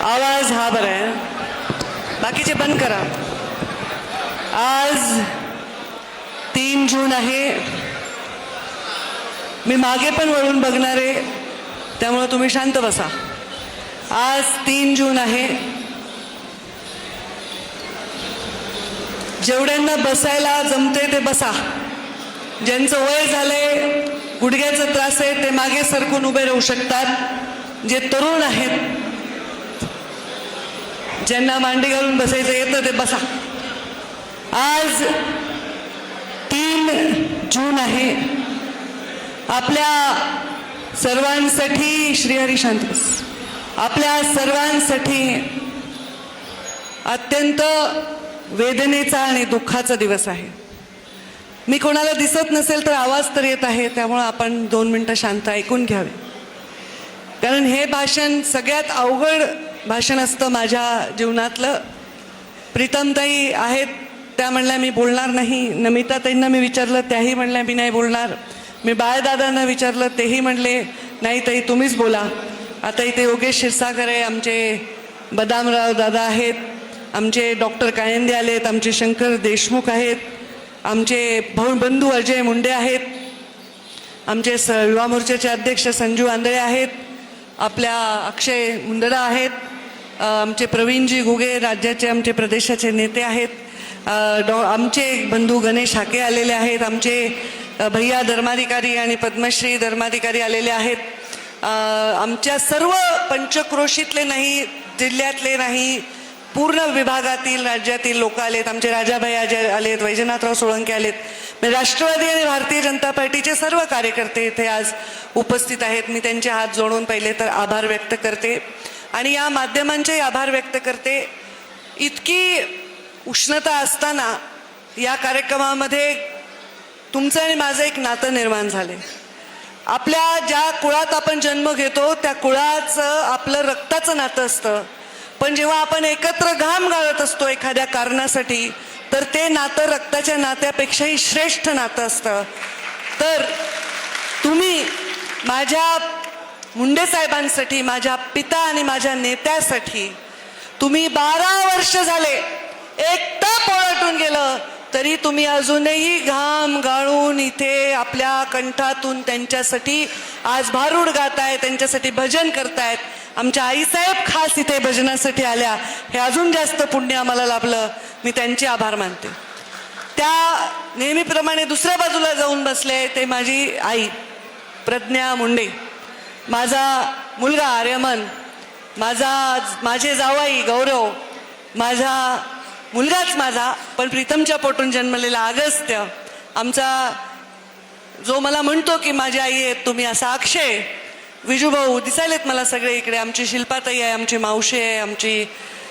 आवाज हा बरा आहे, बाकीचे बंद करा. आज 3 जून आहे. मी मागे पण वळून बघणार आहे, त्यामुळे तुम्ही शांत बसा. आज 3 जून आहे. जेवढ्यांना बसायला जमते ते बसा. ज्यांचं वय झालंय, गुडघ्याचा त्रास आहे, ते मागे सरकून उभे राहू शकतात. जे तरुण आहेत, ज्यांना मांडी घालून बसायचं येतं ते बसा. आज 3 जून आहे. आपल्या सर्वांसाठी श्रीहरी शांत बस. आपल्या सर्वांसाठी अत्यंत वेदनेचा आणि दुःखाचा दिवस आहे. मी कोणाला दिसत नसेल तर आवाज तर येत आहे, त्यामुळे आपण 2 मिनिटं शांत ऐकून घ्यावे. कारण हे भाषण सगळ्यात अवघड भाषण असतं माझ्या जीवनातलं. प्रीतमताई आहेत, त्या म्हणल्या मी बोलणार नाही. नमिताताईंना मी विचारलं, त्याही म्हणल्या मी नाही बोलणार. मी बाळदादांना विचारलं, तेही म्हणले नाही ताई तुम्हीच बोला. आता इथे योगेश क्षीरसागर आहे, आमचे बदामराव दादा आहेत, आमचे डॉक्टर कायंदे आलेत, आमचे शंकर देशमुख आहेत, आमचे बंधू अजय मुंडे आहेत, आमचे युवा मोर्चाचे अध्यक्ष संजू आंधळे आहेत, आपल्या अक्षय मुंदडा आहेत, आमचे प्रवीणजी घुगे राज्याचे आमचे प्रदेशाचे नेते आहेत, आमचे बंधू गणेश हाके आलेले आहेत, आमचे भैया धर्माधिकारी आणि पद्मश्री धर्माधिकारी आलेले आहेत. आमच्या सर्व पंचक्रोशीतले नाही, जिल्ह्यातले नाही, पूर्ण विभागातील राज्यातील लोक आलेत. आमचे राजाभाई आलेत, वैजनाथराव सोळंके आलेत. राष्ट्रवादी आणि भारतीय जनता पार्टीचे सर्व कार्यकर्ते इथे आज उपस्थित आहेत. मी त्यांचे हात जोडून पहिले तर आभार व्यक्त करते आणि या माध्यमांचे आभार व्यक्त करते. इतकी उष्णता असताना या कार्यक्रमामध्ये तुमचं आणि माझं एक नातं निर्माण झाले. आपल्या ज्या कुळात आपण जन्म घेतो त्या कुळाचं आपलं रक्ताचं नातं असतं, पण जेव्हा आपण एकत्र घाम गाळत असतो एखाद्या कारणासाठी, तर ते नातं रक्ताच्या नात्यापेक्षाही श्रेष्ठ नातं असतं. तर तुम्ही माझ्या मुंडे साहेबांसाठी, माझ्या पिता आणि माझ्या नेत्यासाठी तुम्ही 12 वर्ष झाले, एकटा पोळाटून गेलं तरी तुम्ही अजूनही घाम गाळून इथे आपल्या कंठातून त्यांच्यासाठी आज भारूड गाताय, त्यांच्यासाठी भजन करतायत. आमच्या आईसाहेब खास इथे भजनासाठी आल्या, हे अजून जास्त पुण्य आम्हाला लाभलं. मी त्यांचे आभार मानते. त्या नेहमीप्रमाणे दुसऱ्या बाजूला जाऊन बसले ते माझी आई प्रज्ञा मुंडे, माझा मुलगा आर्यमन, माझे जावाई गौरव, माझा मुलगाच माझा पण प्रीतमच्या पोटून जन्मलेला अगस्त्य, आमचा जो मला म्हणतो की माझी आई आहे तुम्ही, असा अक्षय, विजूभाऊ दिसायलेत मला सगळे इकडे. आमची शिल्पाताई आहे, आमची मावशी आहे, आमची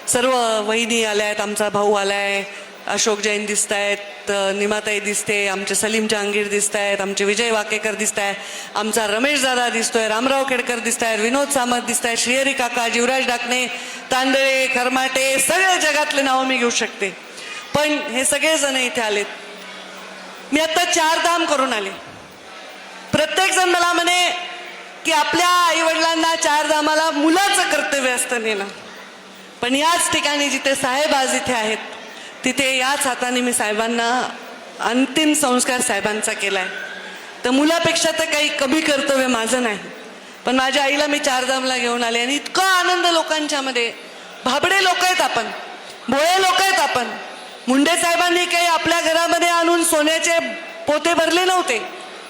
सर्व वहिनी आल्या आहेत, आमचा भाऊ आलाय, अशोक जैन दिसत आहेत, निमाताई दिसते, आमचे सलीम जहांगीर दिसत आहेत, आमचे विजय वाकेकर दिसत आहेत, आमचा रमेश दादा दिसतोय, रामराव खेडकर दिसत आहेत, विनोद सामंत दिसत आहेत, श्रीहरी काका, जीवराज डाकणे, तांदळे, खरमाटे, सगळे जगातले नावं मी घेऊ शकते. पण हे सगळेजण इथे आलेत. मी आता 4 धाम करून आले. प्रत्येक जण मला म्हणे की आपल्या आई वडिलांना 4 धामाला मुलाचं कर्तव्य असतं नेणं, पण याच ठिकाणी जिथे साहेब आज इथे आहेत, तिथे याच हाताने मी साहेबांना अंतिम संस्कार साहेबांचा केलाय. तर मुलापेक्षा तर काही कमी कर्तव्य माझं नाही, पण माझ्या आईला मी 4 धामला घेऊन आले. आणि इतका आनंद लोकांच्या मध्ये. भाबडे लोक आहेत आपण, भोळे लोक आहेत आपण. मुंडे साहेबांनी काही आपल्या घरामध्ये आणून सोन्याचे पोते भरले नव्हते,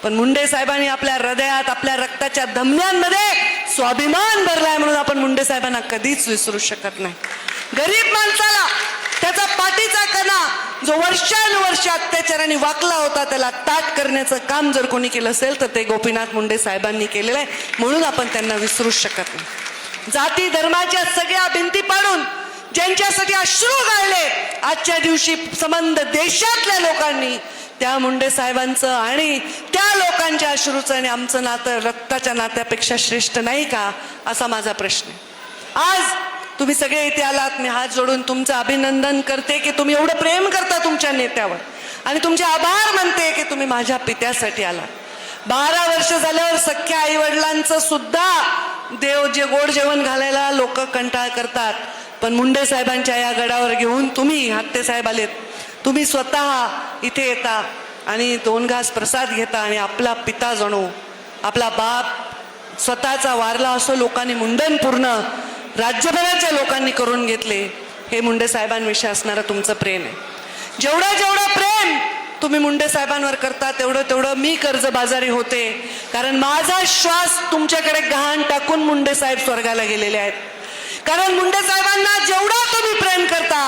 पण मुंडे साहेबांनी आपल्या हृदयात, आपल्या रक्ताच्या धमन्यांमध्ये स्वाभिमान भरलाय, म्हणून आपण मुंडे साहेबांना कधीच विसरू शकत नाही. गरीब माणसाला त्याचा पाठीचा कणा जो वर्षानुवर्ष अत्याचाराने वाकला होता, त्याला ताट करण्याचं काम जर कोणी केलं असेल तर ते गोपीनाथ मुंडे साहेबांनी केलेलं आहे, म्हणून आपण त्यांना विसरू शकत नाही. जाती धर्माच्या सगळ्या भिंती पाडून ज्यांच्यासाठी अश्रू गाळले आजच्या दिवशी संबंध देशातल्या लोकांनी, त्या मुंडे साहेबांचं आणि त्या लोकांच्या अश्रूचं आणि आमचं नातं रक्ताच्या नात्यापेक्षा श्रेष्ठ नाही का, असा माझा प्रश्न आहे. आज तुम्ही सगळे इथे आलात, मी हात जोडून तुमचं अभिनंदन करते की तुम्ही एवढं प्रेम करता तुमच्या नेत्यावर, आणि तुमचे आभार मानते की तुम्ही माझ्या पित्यासाठी आलात. 12 वर्ष झाल्यावर सख्या आई वडिलांचं सुद्धा जे गोड जेवण घालायला लोक कंटाळ करतात, पण मुंडे साहेबांच्या या गडावर घेऊन तुम्ही, हत्ते साहेब आलेत, तुम्ही स्वतः इथे येता आणि 2 घास प्रसाद घेता आणि आपला पिता जणू, आपला बाप स्वतःचा वारला असं लोकांनी मुंडन पूर्ण राज्यभराच्या लोकांनी करून घेतले. हे मुंडे साहेबांविषयी असणारं तुमचं प्रेम आहे. जेवढं प्रेम तुम्ही मुंडे साहेबांवर करता तेवढं मी कर्जबाजारी होते, कारण माझा श्वास तुमच्याकडे गहाण टाकून मुंडे साहेब स्वर्गाला गेलेले आहेत. कारण मुंडे साहेबांना जेवढं तुम्ही प्रेम करता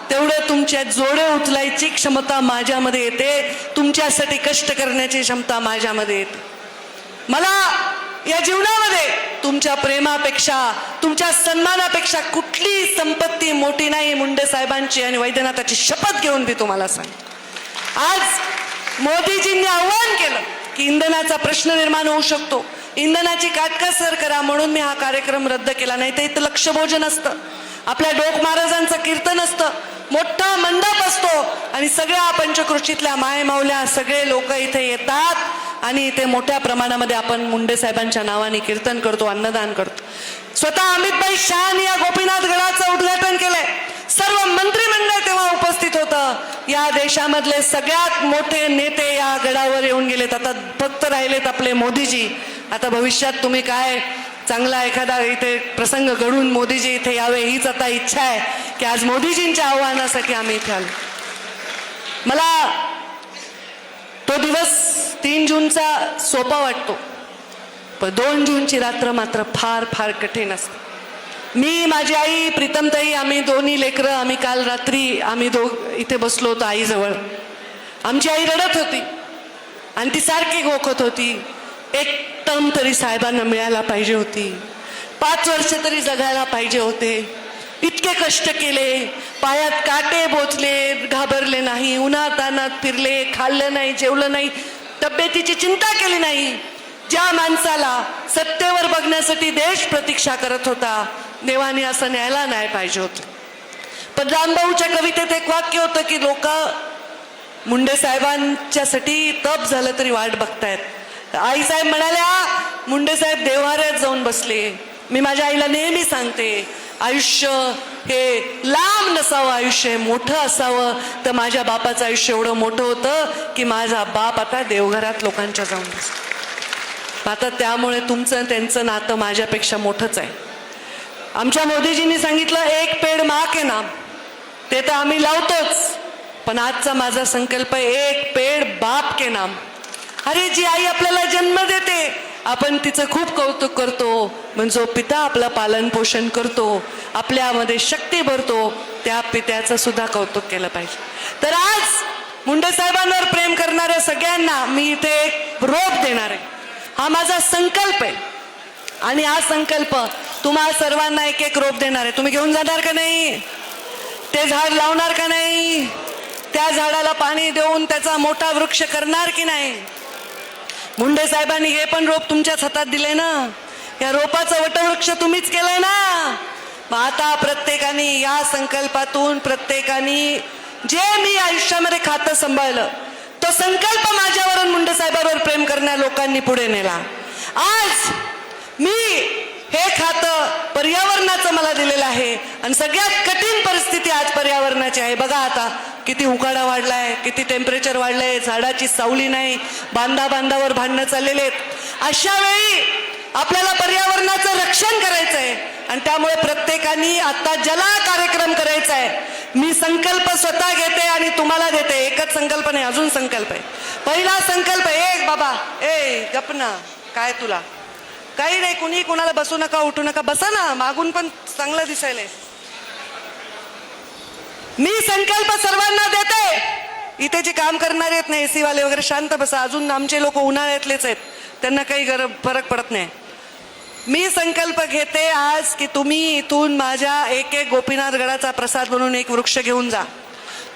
तेवढं तुमच्या जोडे उचलायची क्षमता माझ्यामध्ये येते, तुमच्यासाठी कष्ट करण्याची क्षमता माझ्यामध्ये येते. मला या जीवनामध्ये तुमच्या प्रेमापेक्षा, तुमच्या सन्मानापेक्षा कुठली संपत्ती मोठी नाही. मुंडे साहेबांची आणि वैद्यनाथाची शपथ घेऊन मी तुम्हाला सांगतो. आज मोदीजींनी आव्हान केलं की इंधनाचा प्रश्न निर्माण होऊ शकतो, इंधनाची काटकसर करा, म्हणून मी हा कार्यक्रम रद्द केला. नाही तर इथं लक्षभोजन असतं, आपल्या डोक महाराजांचं कीर्तन असतं, मोठा मंडप असतो आणि सगळ्या पंचकृषीतल्या मायमाऊल्या सगळे लोक इथे येतात आणि इथे मोठ्या प्रमाणामध्ये आपण मुंडे साहेबांच्या नावाने कीर्तन करतो, अन्नदान करतो. स्वतः अमितभाई शाह या गोपीनाथ गडाचं उद्घाटन केलंय. सर्व मंत्रिमंडळ तेव्हा उपस्थित होतं. या देशामधले सगळ्यात मोठे नेते या गडावर येऊन गेलेत. आता फक्त राहिलेत आपले मोदीजी. आता भविष्यात तुम्ही काय चांगला एखादा इथे प्रसंग घडून मोदीजी इथे यावे, हीच आता इच्छा आहे की आज मोदीजींच्या आव्हानासाठी आम्ही इथे आलो. मला तो दिवस 3 जूनचा सोपा वाटतो, पण 2 जूनची रात्र मात्र फार फार कठीण असते. मी, माझी आई, प्रीतमताई, आम्ही दोन्ही लेकरं, आम्ही काल रात्री आम्ही इथे बसलो होतो आईजवळ. आमची आई रडत होती आणि ती सारखी गोखत होती, एक टर्म तरी साहेबांना मिळायला पाहिजे होती, 5 वर्ष तरी जगायला पाहिजे होते, इतके कष्ट केले, पायात काटे बोचले, घाबरले नाही, उन्हातानात फिरले, खाल्लं नाही, जेवलं नाही, तब्येतीची चिंता केली नाही. ज्या माणसाला सत्तेवर बघण्यासाठी देश प्रतीक्षा करत होता, देवाने असं न्यायला नाही पाहिजे होतं. पण रामभाऊच्या कवितेत एक वाक्य होतं की लोक मुंडे साहेबांच्यासाठी तप झालं तरी वाट बघतायत. आई साहेब म्हणाल्या, मुंडे साहेब देव्हाऱ्यात जाऊन बसले. मी माझ्या आईला नेहमी सांगते, आयुष्य हे लांब नसावं, आयुष्य मोठं असावं. तर माझ्या बापाचं आयुष्य एवढं मोठं होतं की माझा बाप आता देवघरात लोकांच्या जाऊन बसतो. आता त्यामुळे तुमचं त्यांचं नातं माझ्यापेक्षा मोठंच आहे. आमच्या मोदीजींनी सांगितलं, एक पेड माँ के नाम, ते तर आम्ही लावतोच, पण आजचा माझा संकल्प आहे, एक पेड बाप के नाम. अरे, जी आई आपल्याला जन्म देते, आपण तिचं खूप कौतुक करतो, पण जो पिता आपलं पालन पोषण करतो, आपल्यामध्ये शक्ती भरतो, त्या पित्याचं सुद्धा कौतुक केलं पाहिजे. तर आज मुंडे साहेबांवर प्रेम करणाऱ्या सगळ्यांना मी इथे एक रोप देणार आहे. हा माझा संकल्प आहे आणि हा संकल्प तुम्हा सर्वांना एक एक रोप देणार आहे. तुम्ही घेऊन जाणार का नाही? ते झाड लावणार का नाही? त्या झाडाला पाणी देऊन त्याचा मोठा वृक्ष करणार की नाही? मुंडे साहेबांनी हे पण रोप तुमच्याच हातात दिले ना, या रोपाचं वटवृक्ष तुम्हीच केलंय ना. मग आता प्रत्येकाने या संकल्पातून, प्रत्येकाने जे मी आयुष्यामध्ये खातं सांभाळलं, तो संकल्प माझ्यावरून मुंडे साहेबांवर प्रेम करणाऱ्या लोकांनी पुढे नेला. आज मी हे खातं पर्यावरणाचं मला दिलेलं आहे आणि सगळ्यात कठीण परिस्थिती आज पर्यावरणाची आहे. बघा आता किती उकाडा वाढलाय, किती टेम्परेचर वाढलंय, झाडाची सावली नाही, बांधावर भांडणं चाललेले आहेत. अशा वेळी आपल्याला पर्यावरणाचं रक्षण करायचंय आणि त्यामुळे प्रत्येकाने आता जला कार्यक्रम करायचा आहे. मी संकल्प स्वतः घेते आणि तुम्हाला देते. एकच संकल्प नाही, अजून संकल्प आहे. पहिला संकल्प, एक बाबा, गपना, काय तुला काही नाही, कुणी कुणाला बसू नका, उठू नका, बसा ना, मागून पण चांगलं दिसायला. मी संकल्प सर्वांना देते. इथे जे काम करणारे आहेत ना, एसी वाले वगैरे, शांत बसा. अजून आमचे लोक उन्हाळ्यातलेच आहेत, त्यांना काही फरक पडत नाही. मी संकल्प घेते आज की तुम्ही इथून माझ्या एक गोपीनाथ गडाचा प्रसाद म्हणून एक वृक्ष घेऊन जा.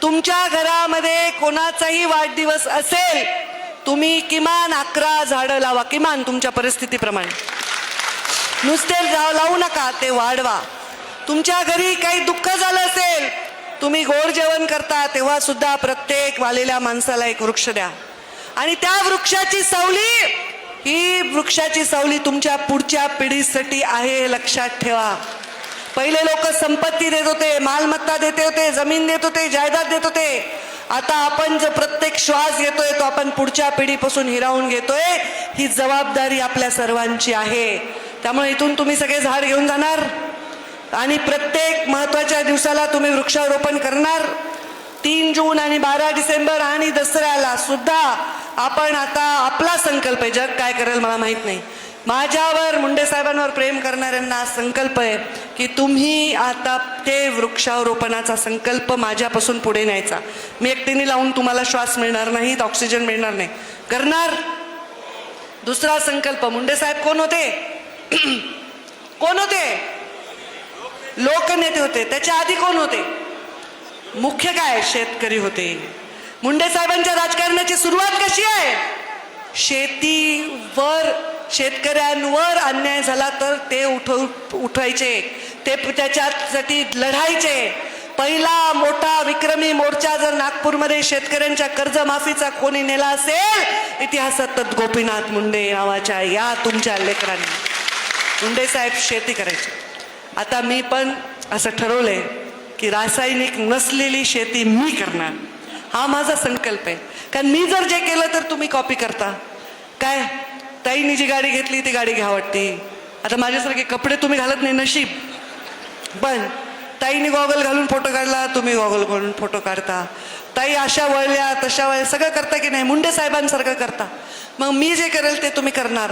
तुमच्या घरामध्ये कोणाचाही वाढदिवस असेल, तुम्ही किमान 11 झाडं लावा, किमान तुमच्या परिस्थितीप्रमाणे. नुसते लावू नका, ते वाढवा. तुमच्या घरी काही दुःख झालं असेल, तुम्ही गोड जेवण करता तेव्हा सुद्धा प्रत्येक वालेल्या माणसाला एक वृक्ष द्या आणि त्या वृक्षाची सावली ही वृक्षाची सावली तुमच्या पुढच्या पिढीसाठी आहे, हे लक्षात ठेवा. पहिले लोक संपत्ती देत होते, मालमत्ता देते होते, जमीन देत होते, जायदाद देत होते. आता आपण जो प्रत्येक श्वास घेतोय तो आपण पुढच्या पिढीपासून हिरावून घेतोय. ही जबाबदारी आपल्या सर्वांची आहे. त्यामुळे इथून तुम्ही सगळे झाड घेऊन जाणार आणि प्रत्येक महत्वाच्या दिवसाला तुम्ही वृक्षारोपण करणार. 3 जून आणि 12 डिसेंबर आणि दसऱ्याला सुद्धा आपण आता आपला संकल्प आहे. जग काय करेल मला माहित नाही. माझ्यावर, मुंडे साहेबांवर प्रेम करणाऱ्यांना संकल्प आहे की तुम्ही आता ते वृक्षारोपणाचा संकल्प माझ्यापासून पुढे न्यायचा. मी एकटीने लावून तुम्हाला श्वास मिळणार नाही, ऑक्सिजन मिळणार नाही. करणार. दुसरा संकल्प, मुंडे साहेब कोण होते? कोण होते? लोकनेते होते. त्याच्या आधी कोण होते? मुख्य काय? शेतकरी होते. मुंडे साहेबांच्या राजकारणाची सुरुवात कशी आहे? शेतीवर, शेतकऱ्यांवर अन्याय झाला तर ते उठायचे, ते त्याच्यासाठी लढायचे. पहिला मोठा विक्रमी मोर्चा जर नागपूरमध्ये शेतकऱ्यांच्या कर्जमाफीचा कोणी नेला असेल, इतिहासात गोपीनाथ मुंडे नावाच्या या तुमच्या लेकरांनी. मुंडे साहेब शेती करायचे. आता मी पण असं ठरवलंय की रासायनिक नसलेली शेती मी करणार. हा माझा संकल्प आहे. कारण मी जर जे केलं तर तुम्ही कॉपी करता. काय ताईनी जी गाडी घेतली ती गाडी घ्या वाटते. आता माझ्यासारखे कपडे तुम्ही घालत नाही, नशीब. पण ताईने गॉगल घालून फोटो काढला, तुम्ही गॉगल घालून फोटो काढता. ताई अशा वळल्या तशा वळल्या, सगळं करता की नाही? मुंडे साहेबांसारखं करता. मग मी जे करेल ते तुम्ही करणार.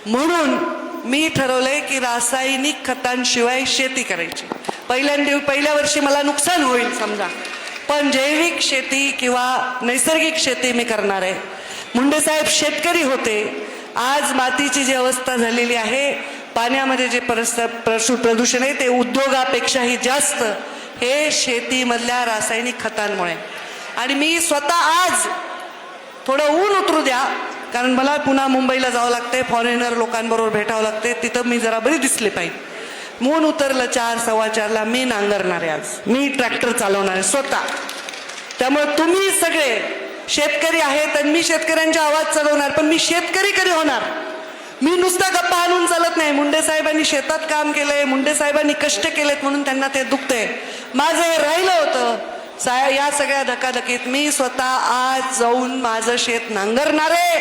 म्हणून मी ठरवलंय की रासायनिक खतांशिवाय शेती करायची. पहिल्या वर्षी मला नुकसान होईल समजा, पण जैविक शेती किंवा नैसर्गिक शेती मी करणार आहे. मुंडे साहेब शेतकरी होते. आज मातीची जी अवस्था झालेली आहे, पाण्यामध्ये जे प्रदूषण आहे ते उद्योगापेक्षाही जास्त हे शेतीमधल्या रासायनिक खतांमुळे. आणि मी स्वतः आज थोडं ऊन उतरू द्या, कारण मला पुन्हा मुंबईला जावं लागते, फॉरेनर लोकांबरोबर भेटावं लागते, तिथं मी जरा बरी दिसले पाहिजे. ऊन उतरलं 4, 4:15ला मी नांगरणार आहे. आज मी ट्रॅक्टर चालवणार आहे स्वतः. त्यामुळे तुम्ही सगळे शेतकरी आहेत आणि मी शेतकऱ्यांचा आवाज चढवणार. पण मी शेतकरी कधी होणार? मी नुसता गप्पा आणून चालत नाही. मुंडे साहेबांनी शेतात काम केलंय, मुंडे साहेबांनी कष्ट केलेत म्हणून त्यांना ते दुखतंय. माझं हे राहिलं होतं. या सगळ्या धकाधकीत मी स्वतः आज जाऊन माझं शेत नांगरणार आहे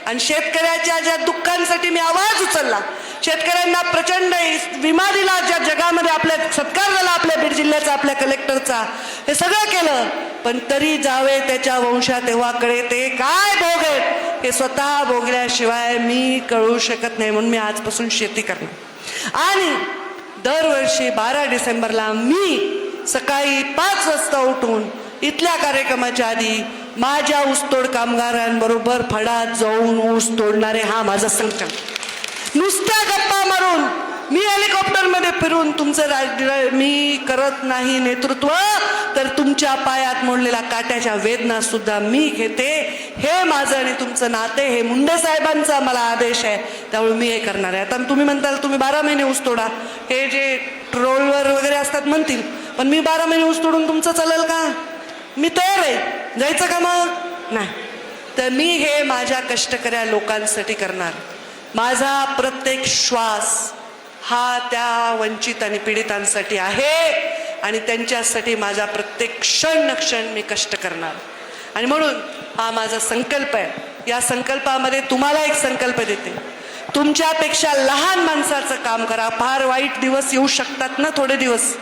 आणि शेतकऱ्याच्या ज्या दुःखांसाठी मी आवाज उचलला, शेतकऱ्यांना प्रचंड विमा दिला, ज्या जगामध्ये आपल्या सत्कार झाला आपल्या बीड जिल्ह्याचा, आपल्या कलेक्टरचा, हे सगळं केलं. पण तरी जावे त्याच्या वंशा तेव्हा कळे ते काय भोग आहेत हे स्वतः भोगल्याशिवाय मी कळू शकत नाही. म्हणून मी आजपासून शेती करणार. आणि दरवर्षी 12 डिसेंबरला मी सकाळी 5 वाजता उठून इथल्या कार्यक्रमाच्या आधी माझ्या ऊसतोड कामगारांबरोबर फडात जाऊन ऊस तोडणारे हा माझा संकल्प. नुसत्या गप्पा मारून मी हेलिकॉप्टरमध्ये फिरून तुमचं मी करत नाही नेतृत्व, तर तुमच्या पायात मोडलेल्या काट्याच्या वेदना सुद्धा मी घेते. हे माझं आणि तुमचं नाते, हे मुंडे साहेबांचा मला आदेश आहे, त्यामुळे मी हे करणार आहे. आता तुम्ही म्हणताल तुम्ही 12 महिने ऊस तोडा, हे जे ट्रोलवर वगैरे असतात म्हणतील, पण मी 12 महिने ऊस तोडून तुमचं चालेल का? मी तयार आहे. जायचं का मग? नाही. तर मी हे माझ्या कष्टकऱ्या लोकांसाठी करणार. माझा प्रत्येक श्वास हा त्या वंचित आणि पीडितांसाठी आहे आणि त्यांच्यासाठी माझा प्रत्येक क्षण मी कष्ट करणार. आणि म्हणून हा माझा संकल्प आहे. या संकल्पामध्ये तुम्हाला एक संकल्प देते, तुमच्यापेक्षा लहान माणसाचं काम करा. फार वाईट दिवस येऊ शकतात ना, थोडे दिवस.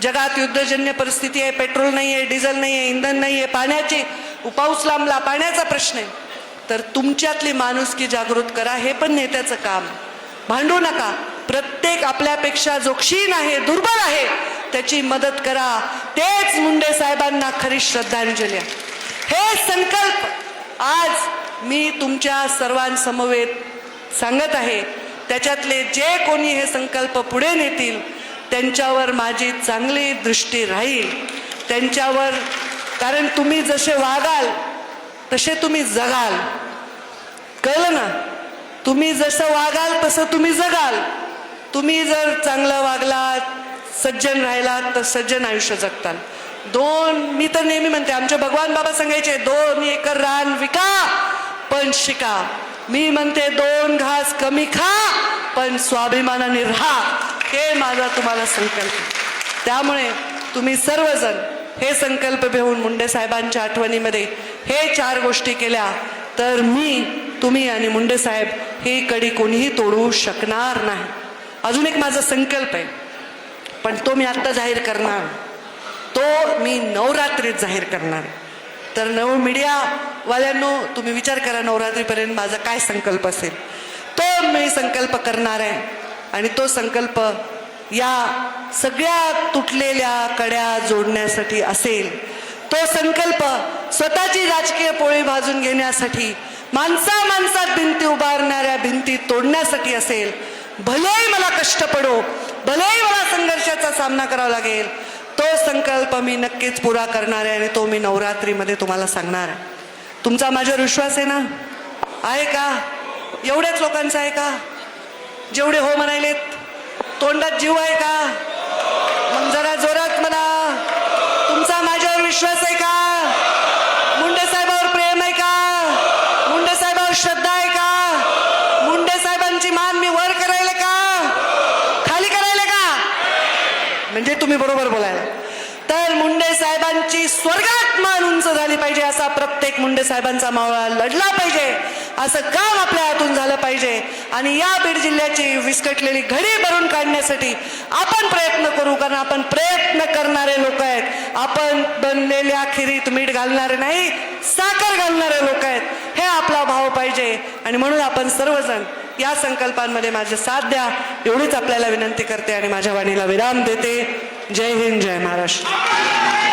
जगात युद्धजन्य परिस्थिती आहे, पेट्रोल नाही आहे, डिझेल नाही आहे, इंधन नाही आहे, पाण्याची पाऊस लांबला, पाण्याचा प्रश्न आहे. तर तुमच्यातली माणुसकी जागृत करा. हे पण नेत्याचं काम. भांडू नका. प्रत्येक आपल्यापेक्षा जो क्षीण आहे, दुर्बल आहे, त्याची मदत करा. तेच मुंडे साहेबांना खरी श्रद्धांजली आहे. हे संकल्प आज मी तुमच्या सर्वांसमवेत सांगत आहे. त्याच्यातले जे कोणी हे संकल्प पुढे नेतील त्यांच्यावर माझी चांगली दृष्टी राहील. त्यांच्यावर, कारण तुम्ही जसे वागाल तसे तुम्ही जगाल. कळलं ना? तुम्ही जसं वागाल तसं तुम्ही जगाल. तुम्ही जर चांगलं वागलात, सज्जन राहिलात तर सज्जन आयुष्य जगताल. मी तर नेहमी म्हणते, आमचे भगवान बाबा सांगायचे, 2 एकर रान विका पण शिका. मी म्हणते 2 घास कमी खा पण स्वाभिमानाने राहा, हे माझा तुम्हाला संकल्प. त्यामुळे तुम्ही सर्वजण हे संकल्प घेऊन मुंडे साहेबांच्या आठवणीमध्ये हे 4 गोष्टी केल्या तर मी, तुम्ही आणि मुंडे साहेब ही कडी कोणीही तोडू शकणार नाही. अजून एक माझा संकल्प आहे, पण तो मी आत्ता जाहीर करणार, तो मी नवरात्रीत जाहीर करणार. तर मीडियावाल्यांनो तुम्ही विचार करा नवरात्रीपर्यंत माझा काय संकल्प असेल. तो मी संकल्प करणार आहे आणि तो संकल्प या सगळ्या तुटलेल्या कड्या जोडण्यासाठी असेल. तो संकल्प स्वतःची राजकीय पोळी भाजून घेण्यासाठी, माणसात भिंती उभारणाऱ्या भिंती तोडण्यासाठी असेल. भलेही मला कष्ट पडो, भलेही मला संघर्षाचा सामना करावा लागेल, तो संकल्प मी नक्कीच पुरा करणार आहे आणि तो मी नवरात्रीमध्ये तुम्हाला सांगणार आहे. तुमचा माझ्यावर विश्वास आहे ना? आहे का? एवढ्याच लोकांचा आहे का? जेवढे हो म्हणायलेत तोंडात जीव आहे का? मग जरा जोरात म्हणा, तुमचा माझ्यावर विश्वास आहे का? मुंडे साहेबावर प्रेम आहे का? मुंडे साहेबावर श्रद्धा आहे का? मुंडे साहेबांची मान मी वर करायला का खाली करायला का? म्हणजे तुम्ही बरोबर बोलायला. तर मुंडे साहेबांची स्वर्गात मान उंच झाली पाहिजे, असा प्रत्येक मुंडे साहेबांचा मावळा लढला पाहिजे, असं काम आपल्या हातून झालं पाहिजे. आणि या बीड जिल्ह्याची विस्कटलेली घडी भरून काढण्यासाठी आपण प्रयत्न करू, कारण आपण प्रयत्न करणारे लोक आहेत. आपण बनलेल्या खिरीत मीठ घालणारे नाही, साखर घालणारे लोक आहेत, हे आपला भाव पाहिजे. आणि म्हणून आपण सर्वजण या संकल्पांमध्ये माझे साथ द्या, एवढीच आपल्याला विनंती करते आणि माझ्या वाणीला विराम देते. जय हिंद, जय महाराष्ट्र.